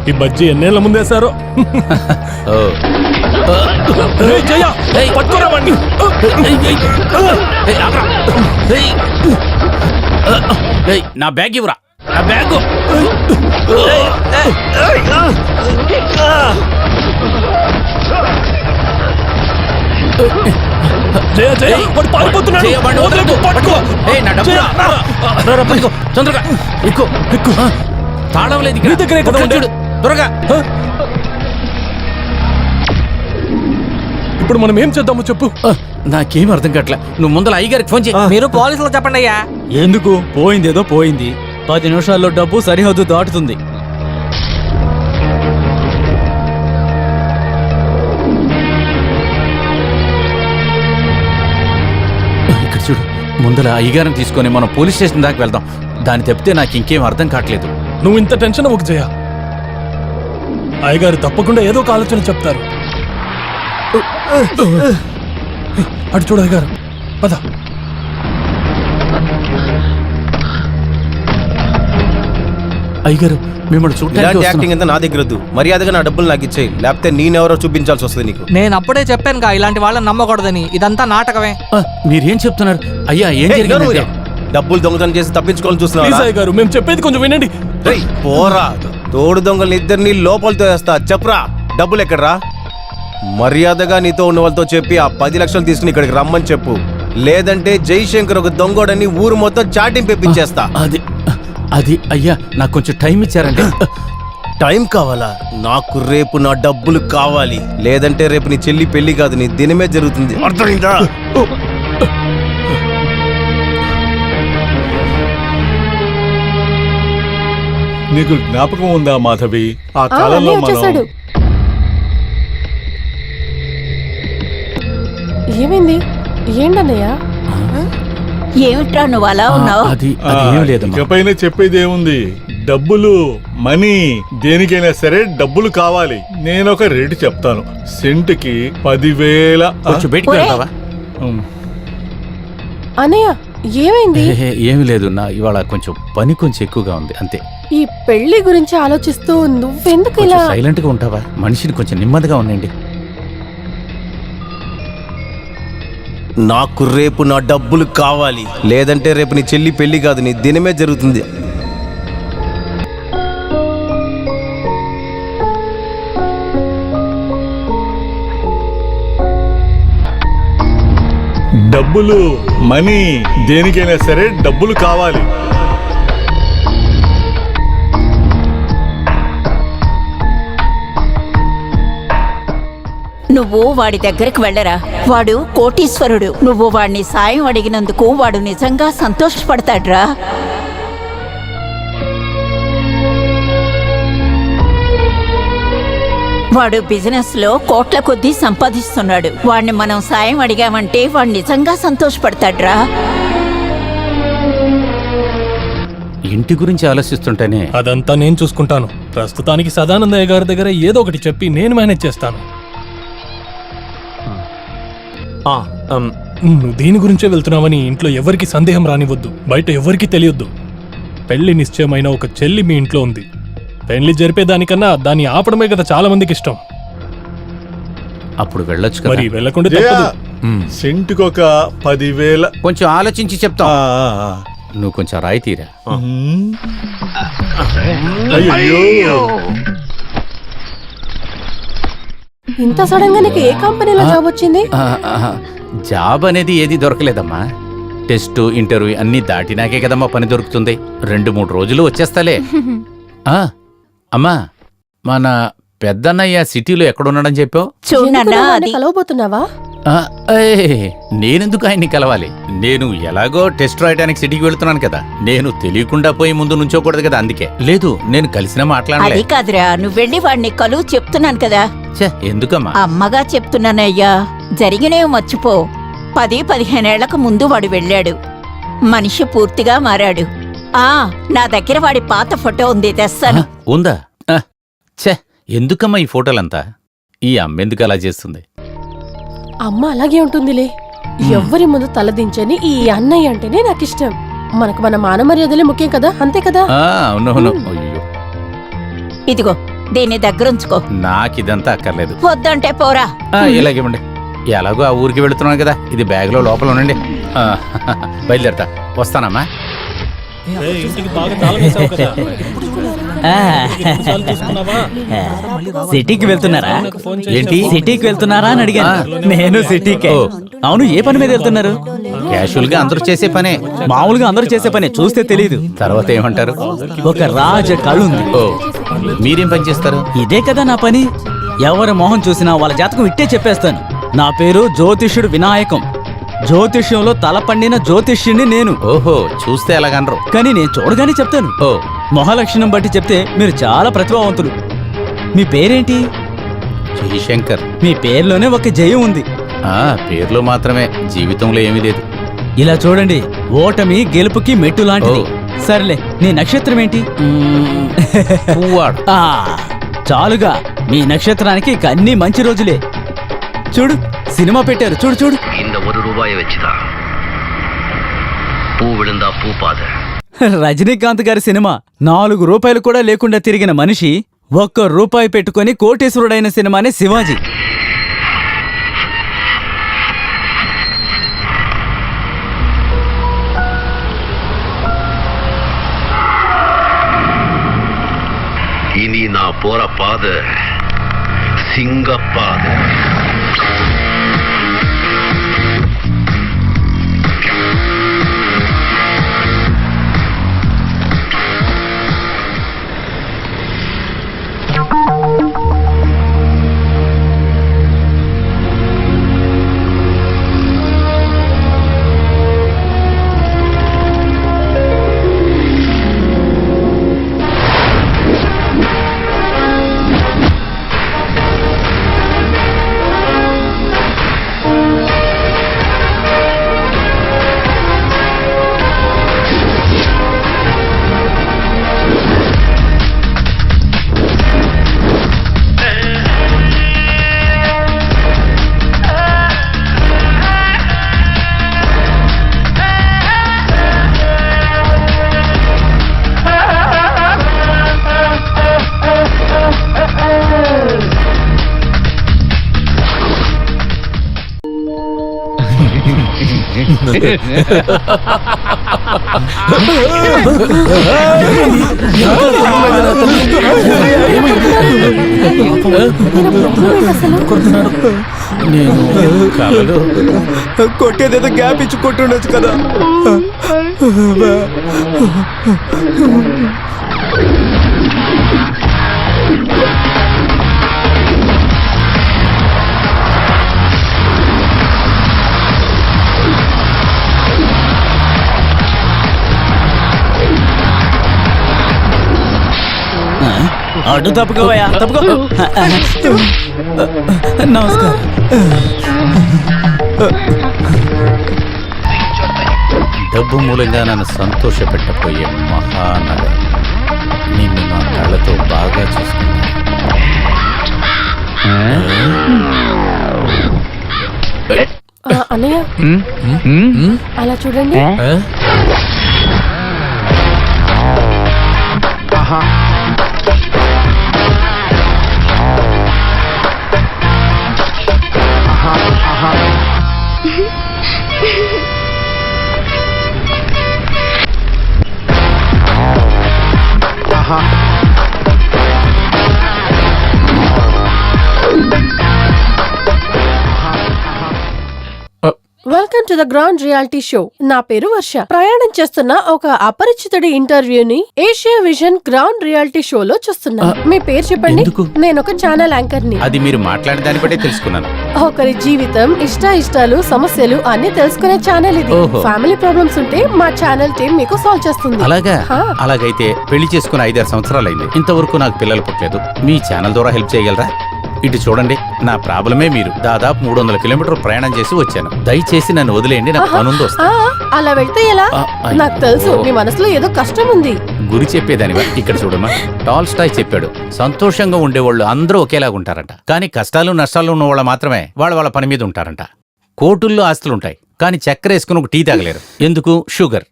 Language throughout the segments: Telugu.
ఈ బజ్జీ ఎన్నేళ్ల ముందేశారో. నా బ్యాగ్ ఇవ్వరా, నా బ్యాగ్. తొందరగా ఎక్కువ ఎక్కువ తాళం లేదు చూడు త్వరగా. ఇప్పుడు మనం ఏం చేద్దామో చెప్పు. నాకేం అర్థం కావట్లే. నువ్వు ముందర అయ్యగారికి ఫోన్ చేయి. మీరు పోలీసులు చెప్పండి అయ్యా. ఎందుకు? పోయిందేదో పోయింది. 10 నిమిషాల్లో డబ్బు సరిహద్దు దాటుతుంది. ఇక్కడ చూడు, ముందర అయ్యగారిని తీసుకొని మనం పోలీస్ స్టేషన్ దాకా వెళ్దాం. దాన్ని తప్పితే నాకు ఇంకేం అర్థం కావట్లేదు. నువ్వు ఇంత టెన్షన్ ఒక జయ. అయ్యగారు తప్పకుండా ఏదో ఒక ఆలోచన చెప్తారు. అటు చూడు అయ్యగారు, పద. అయ్యగారు మిమ్మల్ని చూడడానికి యాక్టింగ్ అంతా నా దగ్గర వద్దు. మర్యాదగా నా డబ్బులు నాకు ఇచ్చేయి, లేకపోతే నేనెవరో చూపించాల్సి వస్తుంది నీకు. నేను అప్పుడే చెప్పానుగా ఇలాంటి వాళ్ళని నమ్మకూడదని. ఇదంతా నాటకమే. మీరేం చెప్తున్నారు అయ్యా? ఏం జరిగింది? డబ్బులు దొంగతనం చేసి తప్పించుకోవాలని చూస్తున్నా. అయ్యగారు మేము చెప్పేది కొంచెం వినండి. పోరా, తోడు దొంగలు ఇద్దరిని లోపలితో వేస్తా. చెప్పరా, డబ్బులు ఎక్కడరా? మర్యాదగా నీతో ఉన్న వాళ్ళతో చెప్పి ఆ 10 లక్షలు తీసుకుని ఇక్కడికి రమ్మని చెప్పు. లేదంటే జైశంకర్ ఒక దొంగోడని ఊరు మొత్తం చాటింగ్ పెప్పించేస్తా. అది అయ్యా, నాకు కొంచెం టైం ఇచ్చారంటే. టైం కావాలా? నాకు రేపు నా డబ్బులు కావాలి. లేదంటే రేపు నీ చెల్లి పెళ్లి కాదు, నీ దినమే జరుగుతుంది. అర్థమైందా? నీకు జ్ఞాపకం ఉందా మాధవి? ఆ కాలంలో ఏమైంది? ఏంటన్నయ్యా? ఏమిట్రా నువ్వు అలా ఉన్నావు? ఇకపైన చెప్పేది ఏముంది? డబ్బులు, మనీ, దేనికైనా సరే డబ్బులు కావాలి. నేను ఒక రేటు చెప్తాను. సెంటుకి 10,000. కొంచెం బయటికి వెళ్తావా? అన్నయ్య ఏమైంది? ఏమి లేదు, నా ఇవాళ కొంచెం పని కొంచెం ఎక్కువగా ఉంది అంతే. ఈ పెళ్లి గురించి ఆలోచిస్తూ నువ్వెందుకు ఇలా సైలెంట్ గా ఉంటావా? మనిషిని కొంచెం నెమ్మదిగా ఉండండి. నాకు రేపు నా డబ్బులు కావాలి. లేదంటే రేపు నీ చెల్లి పెళ్లి కాదు, నీ దినమే జరుగుతుంది. డబ్బులు, మనీ, దేనికైనా సరే డబ్బులు కావాలి. నువ్వు వాడి దగ్గరికి వెళ్ళరా. వాడు కోటీశ్వరుడు. నువ్వు వాడిని సాయం అడిగినందుకు వాడు నిజంగా సంతోషపడతాడ్రా. వాడు బిజినెస్ లో కోట్ల కొద్దీ సంపాదిస్తున్నాడు. వాడిని మనం సాయం అడిగామంటే వాడు నిజంగా సంతోషపడతాడ్రా. ఇంటి గురించి ఆలోచిస్తుంటేనే అదంతా నేను చూసుకుంటాను. ప్రస్తుతానికి సదానందయ్య గారి దగ్గర ఏదో ఒకటి చెప్పి నేను మేనేజ్ చేస్తాను. నువ్వు దీని గురించే వెళ్తున్నావని ఇంట్లో ఎవరికి సందేహం రానివద్దు. బయట ఎవరికి తెలియొద్దు. పెళ్లి నిశ్చయమైన ఒక చెల్లి మీ ఇంట్లో ఉంది. పెళ్లి జరిపేదానికన్నా దాన్ని ఆపడమే కదా చాలా మందికి ఇష్టం. అప్పుడు వెళ్ళొచ్చు కదా. మరి వెళ్ళకుండా తప్పదు. సెంటుకి ఒక 10,000. కొంచెం ఆలోచించి చెప్తాం. నువ్వు కొంచెం రాయి తీరా. ఇంత సడన్ గా నీకు ఏ కంపెనీలో జాబ్ వచ్చింది? జాబ్ అనేది ఏది దొరకలేదమ్మా. టెస్ట్, ఇంటర్వ్యూ అన్ని దాటినాకే కదమ్మా పని దొరుకుతుంది. 2-3 రోజులు వచ్చేస్తాలే. అమ్మా, మన పెద్దన్నయ్య సిటీలో ఎక్కడున్నాడని చెప్పావు? కలవబోతున్నావా? నేనెందుకు ఆయన్ని కలవాలి? నేను ఎలాగో టెస్ట్ రాయడానికి సిటీకి వెళ్తున్నాను కదా. నేను తెలియకుండా పోయి ముందు నుంచోకూడదు కదా. అందుకే లేదు, నేను కలిసినా మాట్లాడలే. అది కాదురా, నువ్వు వెళ్ళి వాడిని కలువు చెప్తున్నాను కదా. ఎందుకమ్మా? అమ్మగా చెప్తున్నానయ్యా, జరిగినవి మర్చిపో. 10-15 ఏళ్లకు ముందు వాడు వెళ్ళాడు. మనిషి పూర్తిగా మారాడు. నా దగ్గర వాడి పాత ఫోటో ఉంది, తెస్తాను. ఉందా? ఎందుకమ్మా ఈ ఫోటోలంతా? ఈ అమ్మెందుకు అలా చేస్తుంది? అమ్మ అలాగే ఉంటుందిలే. ఎవ్వరి ముందు తలదించని ఈ అన్నయ్య అంటేనే నాకు ఇష్టం. మనకు మన మానమర్యాదలే ముఖ్యం కదా, అంతే కదా? అవునవును. అయ్యో, ఇదిగో దీన్ని దగ్గరుంచుకో. నాకిదంతా అక్కర్లేదు. వద్దంటే పోరా. ఇలాగేమండి, ఎలాగో ఆ ఊరికి వెళుతున్నాను కదా, ఇది బ్యాగ్లో లోపల ఉండండి. బయలుదేరతా, వస్తానమ్మా. ఇంటికి బాగా తాళం వేసావు కదా. ఎన్నిసార్లు చూసుకున్నావా? సిటీకి వెళ్తున్నారా? ఫోన్ ఏంటి? సిటీకి వెళ్తున్నారా అని అడిగాను. నేను సిటీకే. ఓ. అవును, ఏ పని మీద వెళ్తున్నారు? క్యాషువల్ గా అందరూ చేసే పనే. మామూలుగా అందరూ చేసే పని, చూస్తే తెలీదు. తర్వాత ఏమంటారు? ఒక రాజ కళ ఉంది. ఓ, మీరేం పని చేస్తారు? ఇదే కదా నా పని. ఎవరి మొహం చూసినా వాళ్ళ జాతకం ఇట్టే చెప్పేస్తాను. నా పేరు జ్యోతిష్యుడు వినాయకం. జ్యోతిష్యంలో తల పండిన జ్యోతిష్యుడిని నేను. ఓహో, చూస్తే ఎలాగనరు. కానీ నేను చూడగానే చెప్తాను. ఓ, మొహలక్షణం బట్టి చెప్తే మీరు చాలా ప్రతిభావంతులు. మీ పేరేంటి? జయశంకర్. మీ పేరులోనే ఒక జయం ఉంది. పేర్లో మాత్రమే, జీవితంలో ఏమీ లేదు. ఇలా చూడండి, ఓటమి గెలుపుకి మెట్టు లాంటిది. ఓ. సర్లే, నీ నక్షత్రం ఏంటి? పువ్వాడు. ఆ, చాలుగా. మీ నక్షత్రానికి ఇక అన్ని మంచి రోజులే. చూడు, సినిమా పెట్టారు, చూడు చూడు. இந்த ஒரு ரூபாயை வச்சுதான் பூ விழுந்தா பூ பாத. రజనీకాంత్ గారి సినిమా. 4 రూపాయలు కూడా లేకుండా తిరిగిన మనిషి 1 రూపాయి పెట్టుకొని కోటేశ్వరుడైన సినిమానే శివాజీ. இனி நான் போற பாதை சிங்கப்பாதை. నేను కలలు. కొట్టేదేదో గ్యాప్ ఇచ్చి కొట్టుండొచ్చు కదా. అడ్డు తప్పుకోవయ్యా, తప్పుకో. నమస్కారం. డబ్బు మూలంగా నన్ను సంతోషపెట్టబోయే మహానగరం. నిన్ను నా కళ్ళతో బాగా చూసుకున్నాను. అన్నయ్య అలా చూడండి. Welcome to the ground reality show. నా పేరు వర్ష. ప్రయాణం చేస్తున్న ఒక అపరిచితుడి ఇంటర్వ్యూని ఏషియా విజన్ గ్రౌండ్ రియాలిటీ షోలో చూస్తున్నా. మీ పేరు చెప్పండి. నేను ఒక ఛానల్ యాంకర్ ని. అది మీరు మాట్లాడిన దాన్ని బట్టే తెలుసుకున్నాను. ఒకరి జీవితం, ఇష్టాలు, సమస్యలు అన్ని తెలుసుకునే ఛానల్ ఇది. ఓహో. ఫ్యామిలీ ప్రాబ్లమ్స్ ఉంటే మా ఛానల్ టీం మీకు సాల్వ్ చేస్తుంది. అలాగా? హా. అలాగైతే పెళ్లి చేసుకుని 5-6 సంవత్సరాలైంది. ఇంతవరకు నాకు పిల్లలు పుట్టలేదు. మీ ఛానల్ ద్వారా హెల్ప్ చేయగలరా? ఇటు చూడండి, నా ప్రాబ్లమే మీరు. దాదాపు 300 కిలోమీటర్లు ప్రయాణం చేసి వచ్చాను. దయచేసి నన్ను వదిలేయండి, నాకు పనుంది. వస్తా. అలా వెళ్తే ఎలా? నాకు తెలుసు మీ మనసులో ఏదో కష్టం ఉంది. గురి చెప్పేదానివా? ఇక్కడ చూడమ్మా, టాల్స్టాయ్ చెప్పాడు, సంతోషంగా ఉండేవాళ్ళు అందరూ ఒకేలాగా ఉంటారంట, కానీ కష్టాలు నష్టాలు ఉన్న వాళ్ళు మాత్రమే వాళ్ళ పని మీద ఉంటారంట. కోటుల్లో ఆస్తులుంటాయి, కానీ చక్కెర వేసుకుని ఒక టీ తాగలేరు. ఎందుకు? షుగర్.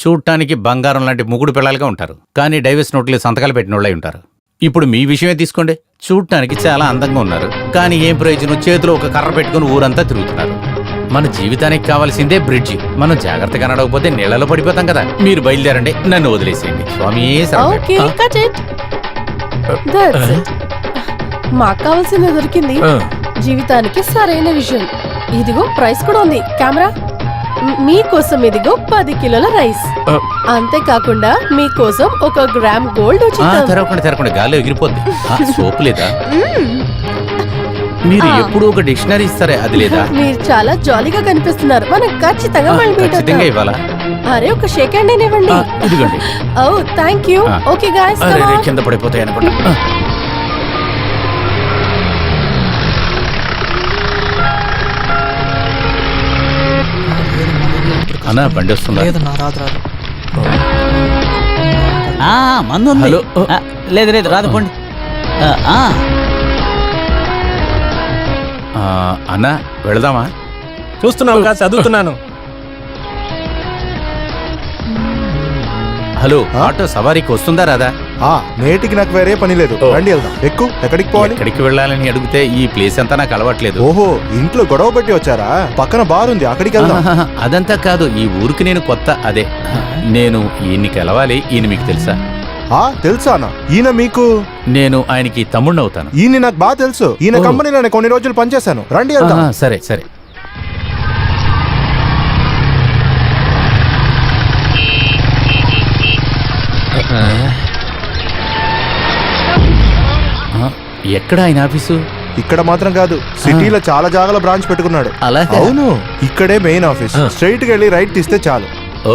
చూడటానికి బంగారం లాంటి ముగుడు పిల్లలుగా ఉంటారు, కానీ డైవర్స్ నోట్లు సంతకాలు పెట్టిన వాళ్ళై ఉంటారు. ఇప్పుడు మీ విషయమే తీసుకోండి. చూడటానికి చాలా అందంగా ఉన్నారు, కానీ ఏం ప్రయోజనం? చేతిలో ఒక కర్ర పెట్టుకుని ఊరంతా తిరుగుతున్నారు. మన జీవితానికి కావాల్సిందే బ్రిడ్జి. మనం జాగ్రత్తగా నడవకపోతే నీళ్ళలో పడిపోతాం కదా. మీరు బయలుదేరండి, నన్ను వదిలేసేయండి. Swami okay cut it. That's it. మాకు కావాల్సింది దొరికింది. జీవితానికి సరైన విజన్. ఇదిగో ప్రైస్ కూడా ఉంది. కెమెరా, మీకోసం ఇదిగో 10 కిలోల రైస్. అంతేకాకుండా మీకోసం 1 గ్రామ్ గోల్డ్ ఉచితం. తెరవకుండా గాల్లో ఎగిరిపోద్ది. సోపు లేదా? మీరు ఎప్పుడు ఒక డిక్షనరీ ఇస్తారే, అది లేదా? మీరు చాలా జాలీగా కనిపిస్తున్నారు. మనం ఖచ్చితంగా మళ్ళీ meet అవుతాం. ఖచ్చితంగా ఇవ్వాలా? అరే ఒక షేక్ హ్యాండ్ ఇవ్వండి. ఇదిగోండి. Oh thank you. Okay guys, come on. కింద పడిపోతాయి అనుకుంటా. అన్నా బండి వస్తుందా? లేదు నా రాదు రాదు. మందు ఉంది. హలో. లేదు రాదు పోండి. అన్నా వెళదామా? చూస్తున్నావుగా, చదువుతున్నాను. హలో, ఆటో సవారీకి వస్తుందా రాదా? నేటికి నాకు వేరే పని లేదు. రండి వెళ్దాం. ఎక్కు. ఎక్కడికి పోవాలి? ఎక్కడికి వెళ్ళాలని అడిగితే ఈ ప్లేస్ అంతా నాకు అలవాట్లేదు. ఓహో, ఇంట్లో గొడవ పెట్టి వచ్చారా? పక్కన బార్ ఉంది, అక్కడికి వెళ్దాం. అదంతా కాదు, ఈ ఊరికి నేను కొత్త. అదే నేను ఈయన్ని కలవాలి. ఈయన మీకు తెలుసా? తెలుసానా? ఈయన మీకు? నేను ఆయనకి తమ్ముడిని అవుతాను. ఈయన నాకు బాగా తెలుసు. ఈయన కంపెనీలో నేను కొన్ని రోజులు పనిచేశాను. రండి వెళ్దాం. సరే సరే. ఎక్కడ ఆయన ఆఫీసు? ఇక్కడ మాత్రం కాదు, సిటీలో చాలా జాగాలో బ్రాంచ్ పెట్టుకున్నాడు. అలాగే? అవును, ఇక్కడే మెయిన్ ఆఫీస్. స్ట్రైట్ గా వెళ్ళి రైట్ తీస్తే చాలు. ఓ,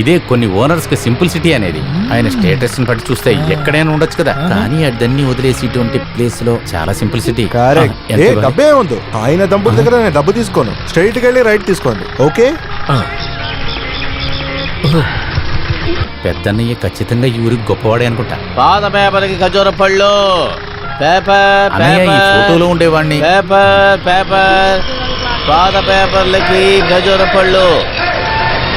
ఇదే కొన్ని ఓనర్స్ కి సింప్లిసిటీ అనేది. ఆయన స్టేటస్ ని బట్టి చూస్తే ఎక్కడైనా ఉండొచ్చు కదా, కానీ అదన్నీ వదిలేసి ఇటువంటి ప్లేస్ లో చాలా సింప్లిసిటీ. డబ్బే ఉంది. ఆయన దంపుల దగ్గర నేను డబ్బు తీసుకోను. స్ట్రైట్ గా వెళ్ళి రైట్ తీసుకోండి. ఓకే? పెద్దన్నయ్య ఖచ్చితంగా ఈ ఊరికి గొప్పవాడే అనుకుంటా. పాత పేపర్కి ఖజూర పళ్ళు. పేపర్ అన్నయ్య ఈ ఫోటోలో ఉండేవాడిని. పేపర్ పాత పేపర్లకి ఖజూర పళ్ళు.